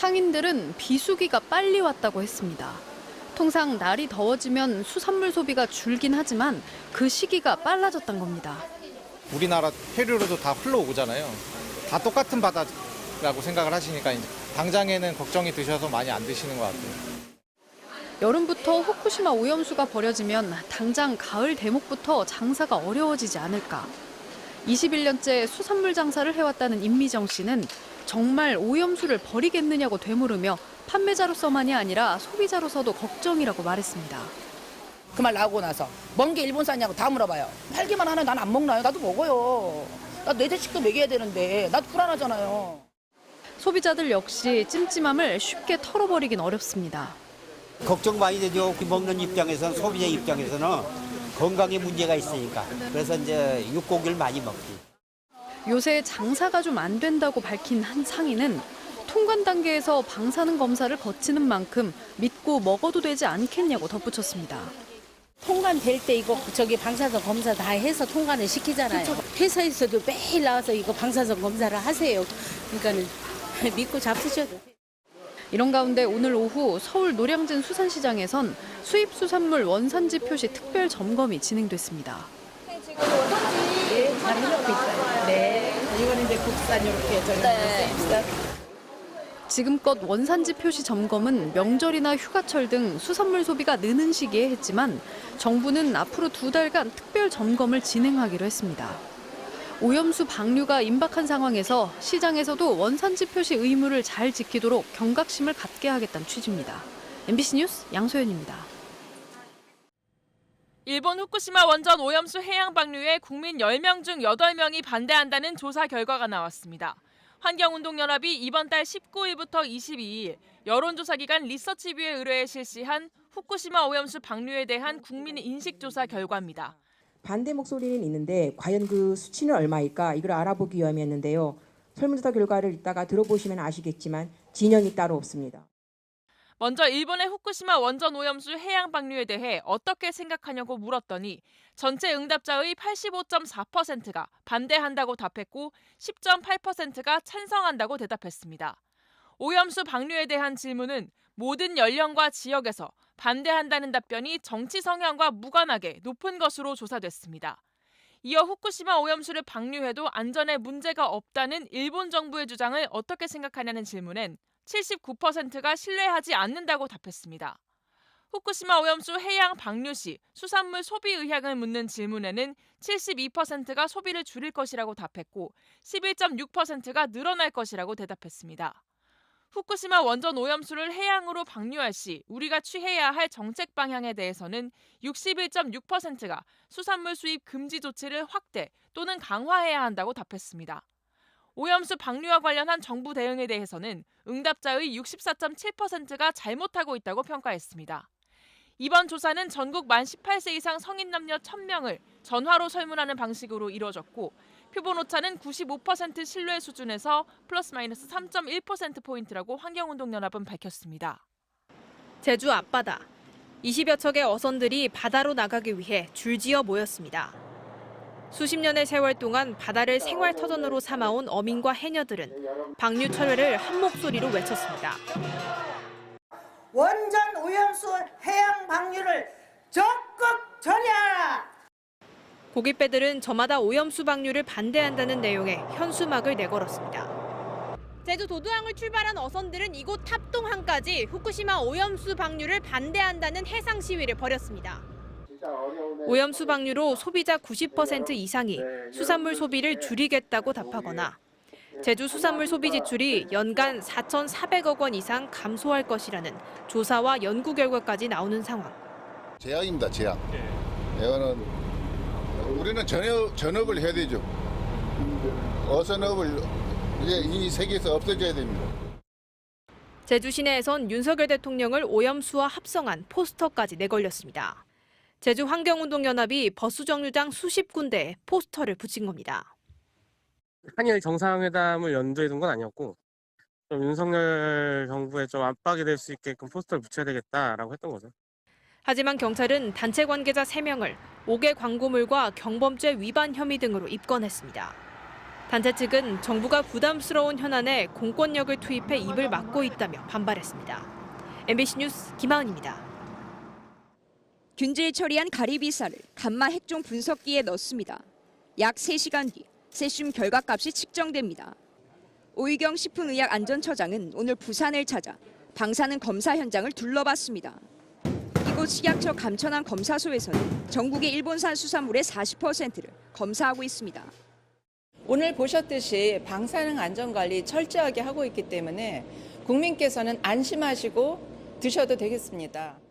상인들은 비수기가 빨리 왔다고 했습니다. 통상 날이 더워지면 수산물 소비가 줄긴 하지만 그 시기가 빨라졌던 겁니다. 우리나라 해류로도 다 흘러오잖아요. 다 똑같은 바다라고 생각을 하시니까 이제 당장에는 걱정이 드셔서 많이 안 드시는 것 같아요. 여름부터 후쿠시마 오염수가 버려지면 당장 가을 대목부터 장사가 어려워지지 않을까. 21년째 수산물 장사를 해왔다는 임미정 씨는 정말 오염수를 버리겠느냐고 되물으며 판매자로서만이 아니라 소비자로서도 걱정이라고 말했습니다. 그 말 나오고 나서 먼 게 일본산이냐고 다 물어봐요. 팔기만 하네. 난 안 먹나요? 나도 먹어요. 나도 내 자식도 먹여야 되는데 나도 불안하잖아요. 소비자들 역시 찜찜함을 쉽게 털어버리긴 어렵습니다. 걱정 많이 되죠. 먹는 입장에서는, 소비자 입장에서는 건강에 문제가 있으니까. 그래서 이제 육고기를 많이 먹지. 요새 장사가 좀 안 된다고 밝힌 한 상인은 통관 단계에서 방사능 검사를 거치는 만큼 믿고 먹어도 되지 않겠냐고 덧붙였습니다. 통관될 때 이거 방사선 검사 다 해서 통관을 시키잖아요. 그렇죠. 회사에서도 매일 나와서 이거 방사선 검사를 하세요. 그러니까는 믿고 잡수셔도 돼요. 이런 가운데 오늘 오후 서울 노량진 수산시장에선 수입 수산물 원산지 표시 특별 점검이 진행됐습니다. 지금 원산지 잘 이렇게 있어요. 네. 이거는 이제 국산 이렇게 저희는 지금껏 원산지 표시 점검은 명절이나 휴가철 등 수산물 소비가 느는 시기에 했지만 정부는 앞으로 2달간 특별 점검을 진행하기로 했습니다. 오염수 방류가 임박한 상황에서 시장에서도 원산지 표시 의무를 잘 지키도록 경각심을 갖게 하겠다는 취지입니다. MBC 뉴스 양소연입니다. 일본 후쿠시마 원전 오염수 해양 방류에 국민 10명 중 8명이 반대한다는 조사 결과가 나왔습니다. 환경운동연합이 이번 달 19일부터 22일 여론조사 기관 리서치뷰에 의뢰해 실시한 후쿠시마 오염수 방류에 대한 국민 인식조사 결과입니다. 반대 목소리는 있는데 과연 그 수치는 얼마일까 이걸 알아보기 위함이었는데요. 설문조사 결과를 이따가 들어보시면 아시겠지만 진영이 따로 없습니다. 먼저 일본의 후쿠시마 원전 오염수 해양 방류에 대해 어떻게 생각하냐고 물었더니 전체 응답자의 85.4%가 반대한다고 답했고 10.8%가 찬성한다고 대답했습니다. 오염수 방류에 대한 질문은 모든 연령과 지역에서 반대한다는 답변이 정치 성향과 무관하게 높은 것으로 조사됐습니다. 이어 후쿠시마 오염수를 방류해도 안전에 문제가 없다는 일본 정부의 주장을 어떻게 생각하냐는 질문엔 79%가 신뢰하지 않는다고 답했습니다. 후쿠시마 오염수 해양 방류 시 수산물 소비 의향을 묻는 질문에는 72%가 소비를 줄일 것이라고 답했고 11.6%가 늘어날 것이라고 대답했습니다. 후쿠시마 원전 오염수를 해양으로 방류할 시 우리가 취해야 할 정책 방향에 대해서는 61.6%가 수산물 수입 금지 조치를 확대 또는 강화해야 한다고 답했습니다. 오염수 방류와 관련한 정부 대응에 대해서는 응답자의 64.7%가 잘못하고 있다고 평가했습니다. 이번 조사는 전국 만 18세 이상 성인 남녀 1000명을 전화로 설문하는 방식으로 이뤄졌고 표본 오차는 95% 신뢰 수준에서 플러스 마이너스 3.1%포인트라고 환경운동연합은 밝혔습니다. 제주 앞바다. 20여 척의 어선들이 바다로 나가기 위해 줄지어 모였습니다. 수십 년의 세월 동안 바다를 생활터전으로 삼아온 어민과 해녀들은 방류 철회를 한 목소리로 외쳤습니다. 원전 오염수 해양 방류를 적극 처리하라! 고깃배들은 저마다 오염수 방류를 반대한다는 내용의 현수막을 내걸었습니다. 제주 도두항을 출발한 어선들은 이곳 탑동항까지 후쿠시마 오염수 방류를 반대한다는 해상 시위를 벌였습니다. 오염수 방류로 소비자 90% 이상이 수산물 소비를 줄이겠다고 답하거나 제주 수산물 소비 지출이 연간 4,400억 원 이상 감소할 것이라는 조사와 연구 결과까지 나오는 상황. 제약입니다, 제약. 이거는 우리는 전업을 해야 되죠. 어선업을 이제 이 세계에서 없어져야 됩니다. 제주 시내에선 윤석열 대통령을 오염수와 합성한 포스터까지 내걸렸습니다. 제주 환경운동연합이 버스 정류장 수십 군데에 포스터를 붙인 겁니다. 한일 정상회담을 연두에 둔 건 아니었고 좀 윤석열 정부에 좀 압박이 될 수 있게끔 포스터를 붙여야 되겠다라고 했던 거죠. 하지만 경찰은 단체 관계자 3명을 5개 광고물과 경범죄 위반 혐의 등으로 입건했습니다. 단체 측은 정부가 부담스러운 현안에 공권력을 투입해 입을 막고 있다며 반발했습니다. MBC 뉴스 김하은입니다. 균질 처리한 가리비살을 감마 핵종 분석기에 넣습니다. 약 3시간 뒤 세슘 결과값이 측정됩니다. 오희경 식품의약안전처장은 오늘 부산을 찾아 방사능 검사 현장을 둘러봤습니다. 이곳 식약처 감천항 검사소에서는 전국의 일본산 수산물의 40%를 검사하고 있습니다. 오늘 보셨듯이 방사능 안전관리 철저하게 하고 있기 때문에 국민께서는 안심하시고 드셔도 되겠습니다.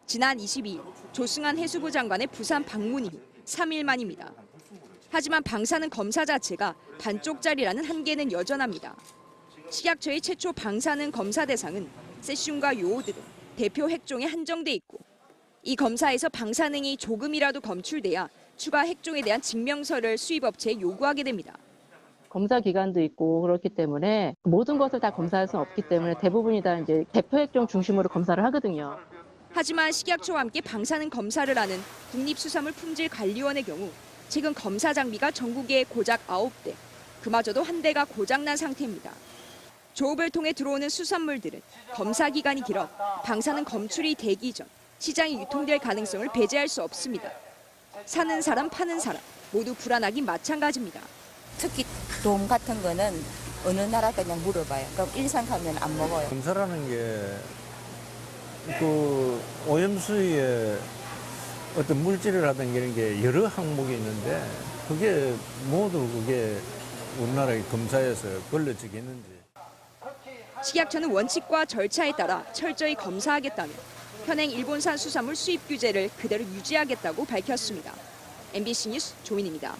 지난 22일 조승환 해수부 장관의 부산 방문 이후 3일 만입니다. 하지만 방사능 검사 자체가 반쪽짜리라는 한계는 여전합니다. 식약처의 최초 방사능 검사 대상은 세슘과 요오드 등 대표 핵종에 한정돼 있고 이 검사에서 방사능이 조금이라도 검출돼야 추가 핵종에 대한 증명서를 수입업체에 요구하게 됩니다. 검사 기간도 있고 그렇기 때문에 모든 것을 다 검사할 수는 없기 때문에 대부분이 다 이제 대표 핵종 중심으로 검사를 하거든요. 하지만 식약처와 함께 방사능 검사를 하는 국립수산물품질관리원의 경우 최근 검사 장비가 전국에 고작 9대, 그마저도 한 대가 고장난 상태입니다. 조업을 통해 들어오는 수산물들은 검사 기간이 길어 방사능 검출이 되기 전 시장에 유통될 가능성을 배제할 수 없습니다. 사는 사람, 파는 사람 모두 불안하기 마찬가지입니다. 특히 돔 같은 거는 어느 나라 그냥 물어봐요. 그럼 일산 가면 안 먹어요. 검사라는 게 그 오염수의 어떤 물질이라든가 이런 게 여러 항목이 있는데 그게 모두 그게 우리나라의 검사에서 걸러지겠는지. 식약처는 원칙과 절차에 따라 철저히 검사하겠다며 현행 일본산 수산물 수입 규제를 그대로 유지하겠다고 밝혔습니다. MBC 뉴스 조민입니다.